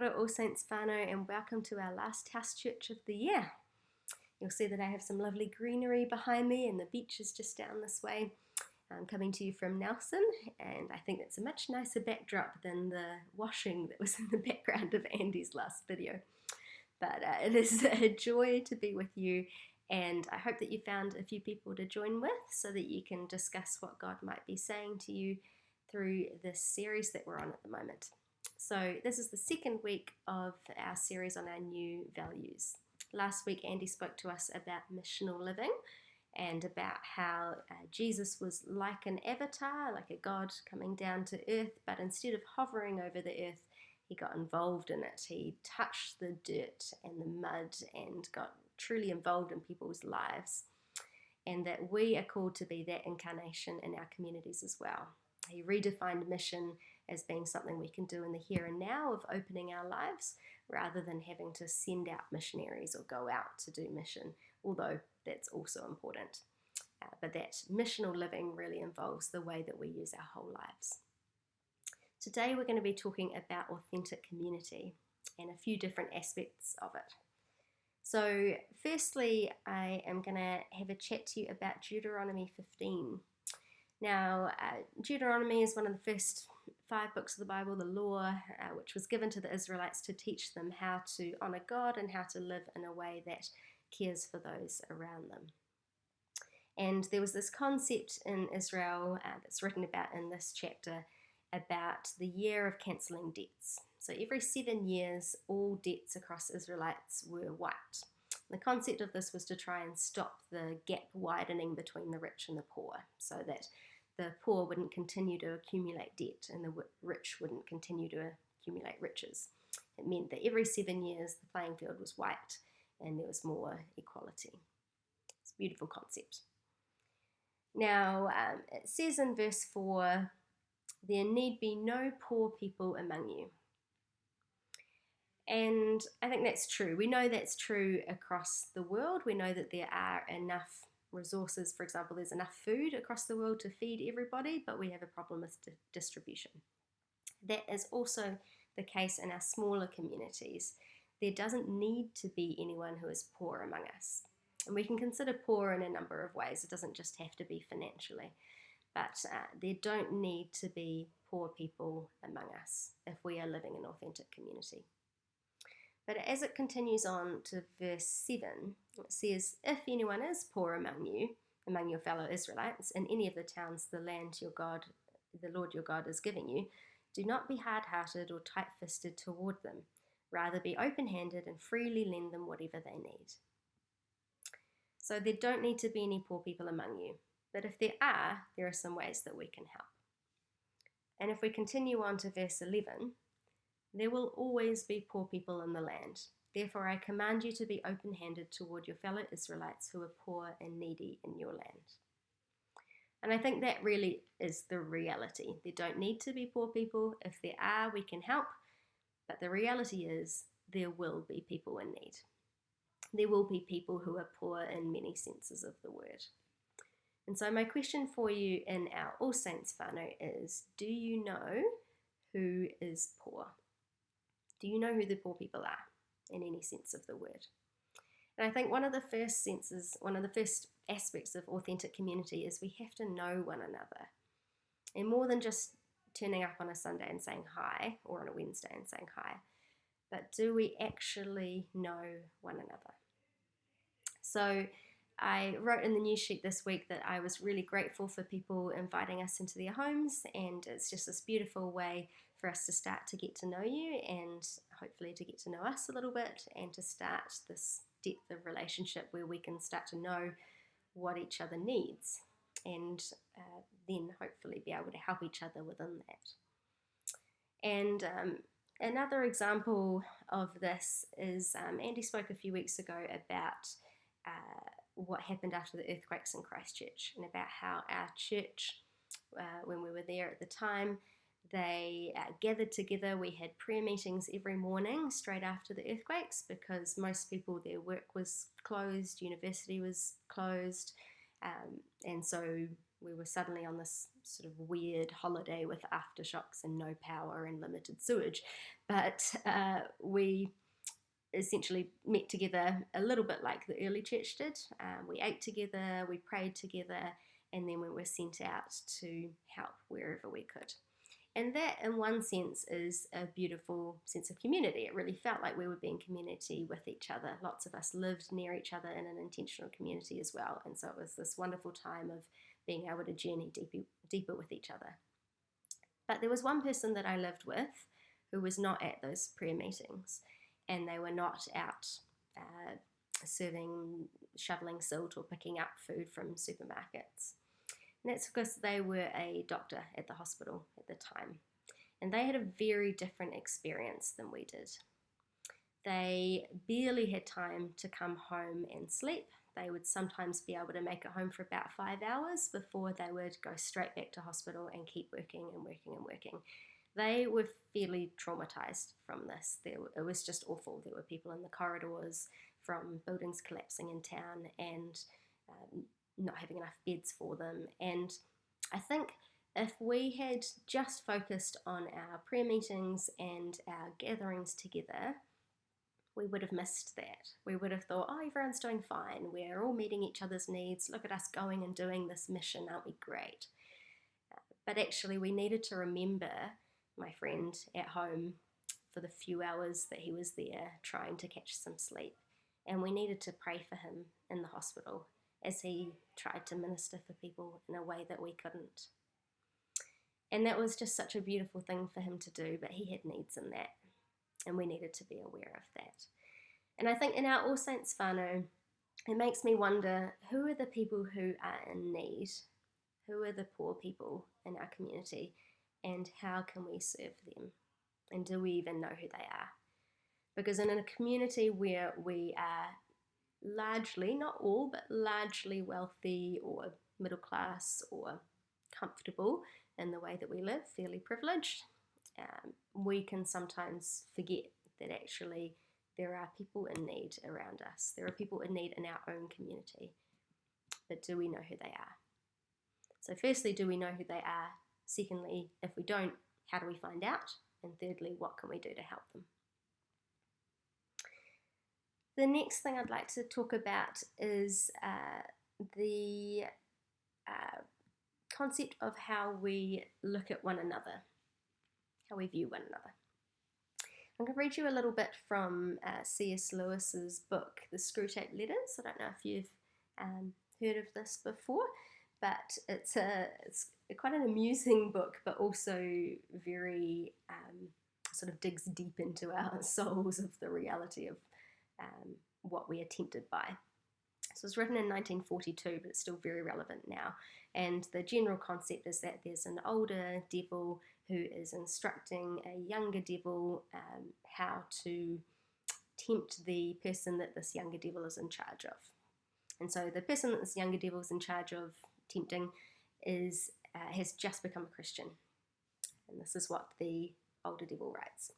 Kia ora, All Saints whānau, and welcome to our last house church of the year. You'll see that I have some lovely greenery behind me, and the beach is just down this way. I'm coming to you from Nelson, and I think that's a much nicer backdrop than the washing that was in the background of Andy's last video. But it is a joy to be with you, and I hope that you found a few people to join with so that you can discuss what God might be saying to you through this series that we're on at the moment. So this is the second week of our series on our new values. Last week Andy spoke to us about missional living and about how Jesus was like an avatar, like a God coming down to earth, but instead of hovering over the earth, he got involved in it. He touched the dirt and the mud and got truly involved in people's lives, and that we are called to be that incarnation in our communities as well. He redefined mission as being something we can do in the here and now of opening our lives, rather than having to send out missionaries or go out to do mission, although that's also important. But that missional living really involves the way that we use our whole lives. Today we're going to be talking about authentic community and a few different aspects of it. So firstly, I am going to have a chat to you about Deuteronomy 15. Now, Deuteronomy is one of the first 5 books of the Bible, the law, which was given to the Israelites to teach them how to honour God and how to live in a way that cares for those around them. And there was this concept in Israel that's written about in this chapter about the year of cancelling debts. So every 7 years, all debts across Israelites were wiped. The concept of this was to try and stop the gap widening between the rich and the poor, so that the poor wouldn't continue to accumulate debt and the rich wouldn't continue to accumulate riches. It meant that every 7 years the playing field was wiped and there was more equality. It's a beautiful concept. Now, it says in verse 4, "There need be no poor people among you." And I think that's true. We know that's true across the world. We know that there are enough resources. For example, there's enough food across the world to feed everybody, but we have a problem with distribution. That is also the case in our smaller communities. There doesn't need to be anyone who is poor among us. And we can consider poor in a number of ways. It doesn't just have to be financially. But there don't need to be poor people among us if we are living in authentic community. But as it continues on to verse 7, it says, "If anyone is poor among you, among your fellow Israelites, in any of the towns the land your God, the Lord your God is giving you, do not be hard-hearted or tight-fisted toward them. Rather be open-handed and freely lend them whatever they need." So there don't need to be any poor people among you. But if there are some ways that we can help. And if we continue on to verse 11, "There will always be poor people in the land. Therefore I command you to be open-handed toward your fellow Israelites who are poor and needy in your land." And I think that really is the reality. There don't need to be poor people. If there are, we can help. But the reality is there will be people in need. There will be people who are poor in many senses of the word. And so my question for you in our All Saints whānau is, do you know who is poor? Do you know who the poor people are in any sense of the word? And I think one of the first aspects of authentic community is we have to know one another. And more than just turning up on a Sunday and saying hi, or on a Wednesday and saying hi, but do we actually know one another? So I wrote in the news sheet this week that I was really grateful for people inviting us into their homes, and it's just this beautiful way for us to start to get to know you and hopefully to get to know us a little bit and to start this depth of relationship where we can start to know what each other needs and then hopefully be able to help each other within that. And another example of this is Andy spoke a few weeks ago about what happened after the earthquakes in Christchurch, and about how our church, when we were there at the time, they gathered together. We had prayer meetings every morning straight after the earthquakes, because most people, their work was closed, university was closed, and so We were suddenly on this sort of weird holiday with aftershocks and no power and limited sewage. But we essentially met together a little bit like the early church did. We ate together, we prayed together, and then we were sent out to help wherever we could. And that, in one sense, is a beautiful sense of community. It really felt like we would be in community with each other. Lots of us lived near each other in an intentional community as well. And so it was this wonderful time of being able to journey deeper with each other. But there was one person that I lived with who was not at those prayer meetings, and they were not out shoveling silt or picking up food from supermarkets. And that's because they were a doctor at the hospital at the time. And they had a very different experience than we did. They barely had time to come home and sleep. They would sometimes be able to make it home for about 5 hours before they would go straight back to hospital and keep working and working and working. They were fairly traumatized from this. It was just awful. There were people in the corridors from buildings collapsing in town and not having enough beds for them. And I think if we had just focused on our prayer meetings and our gatherings together, we would have missed that. We would have thought, oh, everyone's doing fine. We're all meeting each other's needs. Look at us going and doing this mission. Aren't we great? But actually, we needed to remember my friend at home for the few hours that he was there trying to catch some sleep. And we needed to pray for him in the hospital as he tried to minister for people in a way that we couldn't. And that was just such a beautiful thing for him to do, but he had needs in that, and we needed to be aware of that. And I think in our All Saints whānau, it makes me wonder, who are the people who are in need? Who are the poor people in our community? And how can we serve them? And do we even know who they are? Because in a community where we are largely, not all, but largely wealthy or middle class or comfortable in the way that we live, fairly privileged, we can sometimes forget that actually there are people in need around us. There are people in need in our own community. But do we know who they are? So firstly, do we know who they are? Secondly, if we don't, how do we find out? And thirdly, what can we do to help them? The next thing I'd like to talk about is the concept of how we look at one another, how we view one another. I'm going to read you a little bit from C.S. Lewis's book, The Screwtape Letters. I don't know if you've heard of this before, but it's quite an amusing book, but also very sort of digs deep into our souls of the reality of what we are tempted by. So it was written in 1942, but it's still very relevant now. And the general concept is that there's an older devil who is instructing a younger devil how to tempt the person that this younger devil is in charge of. And so the person that this younger devil is in charge of tempting has just become a Christian. And this is what the older devil writes.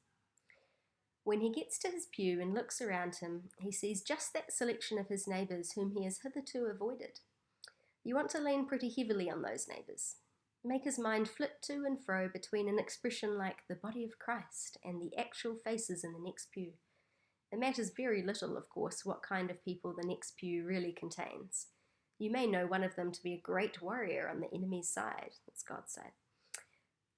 When he gets to his pew and looks around him, he sees just that selection of his neighbours whom he has hitherto avoided. You want to lean pretty heavily on those neighbours. Make his mind flit to and fro between an expression like the body of Christ and the actual faces in the next pew. It matters very little, of course, what kind of people the next pew really contains. You may know one of them to be a great warrior on the enemy's side, that's God's side.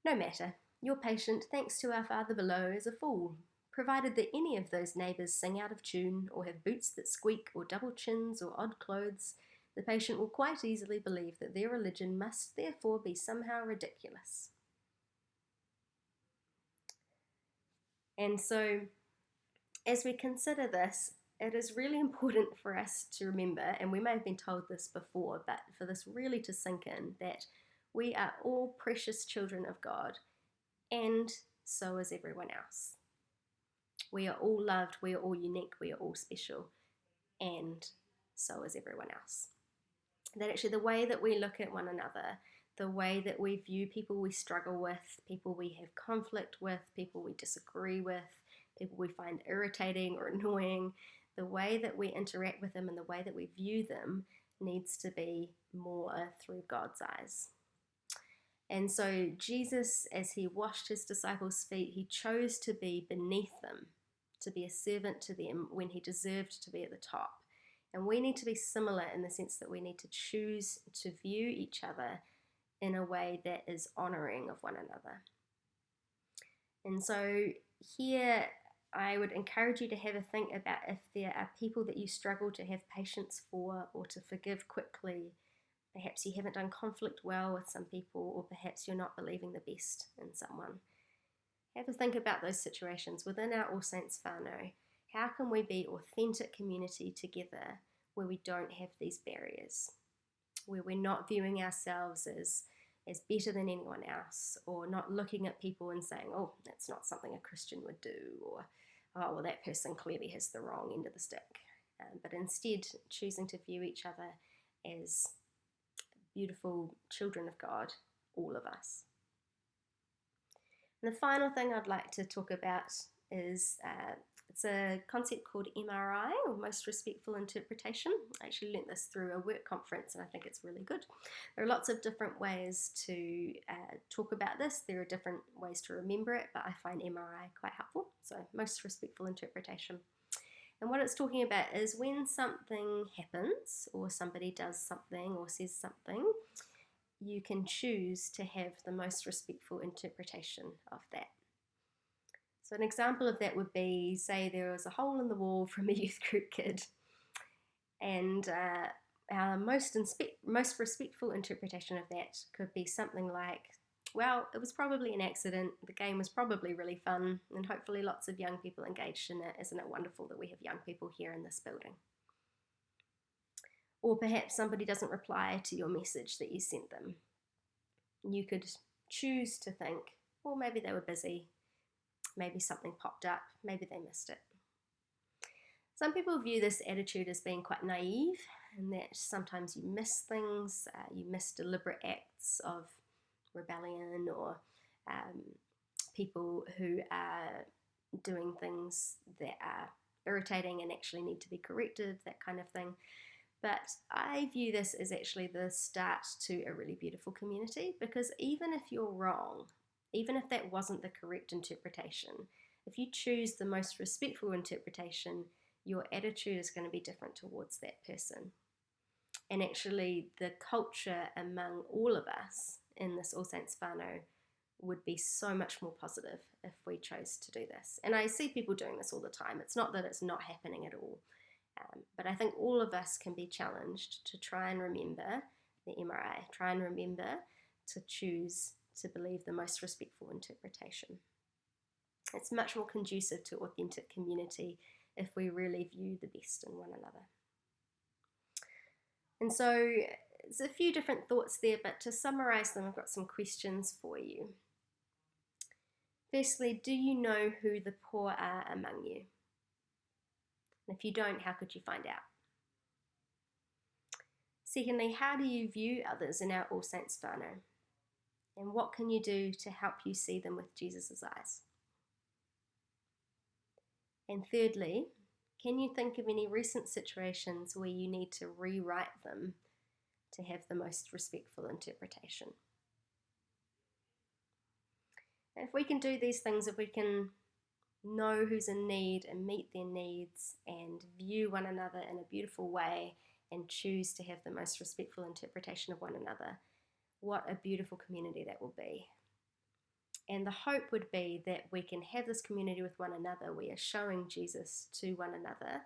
No matter, your patient, thanks to our Father below, is a fool, provided that any of those neighbours sing out of tune, or have boots that squeak, or double chins, or odd clothes. The patient will quite easily believe that their religion must therefore be somehow ridiculous. And so, as we consider this, it is really important for us to remember, and we may have been told this before, but for this really to sink in, that we are all precious children of God, and so is everyone else. We are all loved, we are all unique, we are all special, and so is everyone else. That actually the way that we look at one another, the way that we view people we struggle with, people we have conflict with, people we disagree with, people we find irritating or annoying, the way that we interact with them and the way that we view them needs to be more through God's eyes. And so Jesus, as he washed his disciples' feet, he chose to be beneath them, to be a servant to them when he deserved to be at the top. And we need to be similar in the sense that we need to choose to view each other in a way that is honoring of one another. And so here I would encourage you to have a think about if there are people that you struggle to have patience for or to forgive quickly. Perhaps you haven't done conflict well with some people, or perhaps you're not believing the best in someone. Have a think about those situations within our All Saints whānau. How can we be authentic community together where we don't have these barriers, where we're not viewing ourselves as better than anyone else, or not looking at people and saying, oh, that's not something a Christian would do, or, oh, well, that person clearly has the wrong end of the stick. But instead, choosing to view each other as beautiful children of God, all of us. And the final thing I'd like to talk about is it's a concept called MRI, or Most Respectful Interpretation. I actually learnt this through a work conference, and I think it's really good. There are lots of different ways to talk about this. There are different ways to remember it, but I find MRI quite helpful. So, Most Respectful Interpretation. And what it's talking about is when something happens, or somebody does something or says something, you can choose to have the most respectful interpretation of that. So an example of that would be, say there was a hole in the wall from a youth group kid, and our most respectful interpretation of that could be something like, well, it was probably an accident, the game was probably really fun, and hopefully lots of young people engaged in it. Isn't it wonderful that we have young people here in this building? Or perhaps somebody doesn't reply to your message that you sent them. You could choose to think, well, maybe they were busy, maybe something popped up, maybe they missed it. Some people view this attitude as being quite naive, and that sometimes you miss things, you miss deliberate acts of rebellion, or people who are doing things that are irritating and actually need to be corrected, that kind of thing. But I view this as actually the start to a really beautiful community, because even if you're wrong, even if that wasn't the correct interpretation, if you choose the most respectful interpretation, your attitude is going to be different towards that person. And actually the culture among all of us in this All Saints whānau would be so much more positive if we chose to do this. And I see people doing this all the time. It's not that it's not happening at all. But I think all of us can be challenged to try and remember the MRI, try and remember to choose to believe the most respectful interpretation. It's much more conducive to authentic community if we really view the best in one another. And so there's a few different thoughts there, but to summarize them, I've got some questions for you. Firstly, do you know who the poor are among you? And if you don't, how could you find out? Secondly, how do you view others in our All Saints whānau? And what can you do to help you see them with Jesus' eyes? And thirdly, can you think of any recent situations where you need to rewrite them to have the most respectful interpretation? And if we can do these things, if we can know who's in need and meet their needs and view one another in a beautiful way and choose to have the most respectful interpretation of one another, what a beautiful community that will be. And the hope would be that we can have this community with one another. We are showing Jesus to one another,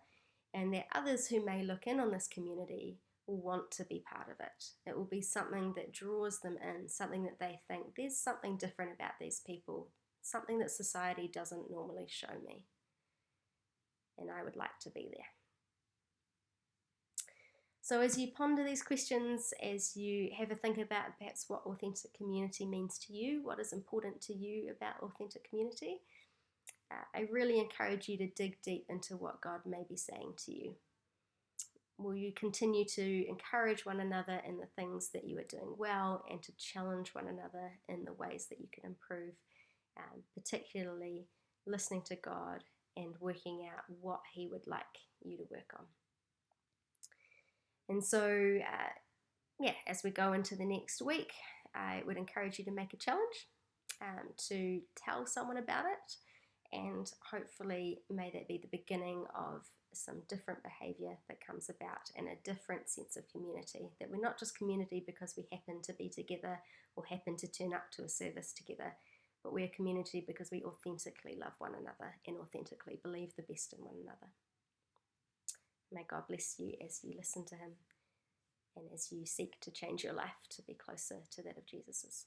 and that others who may look in on this community will want to be part of it. It will be something that draws them in, something that they think, there's something different about these people, something that society doesn't normally show me. And I would like to be there. So as you ponder these questions, as you have a think about perhaps what authentic community means to you, what is important to you about authentic community, I really encourage you to dig deep into what God may be saying to you. Will you continue to encourage one another in the things that you are doing well, and to challenge one another in the ways that you can improve, particularly listening to God and working out what He would like you to work on? And so, as we go into the next week, I would encourage you to make a challenge, to tell someone about it, and hopefully may that be the beginning of some different behaviour that comes about and a different sense of community, that we're not just community because we happen to be together or happen to turn up to a service together, but we're community because we authentically love one another and authentically believe the best in one another. May God bless you as you listen to him and as you seek to change your life to be closer to that of Jesus's.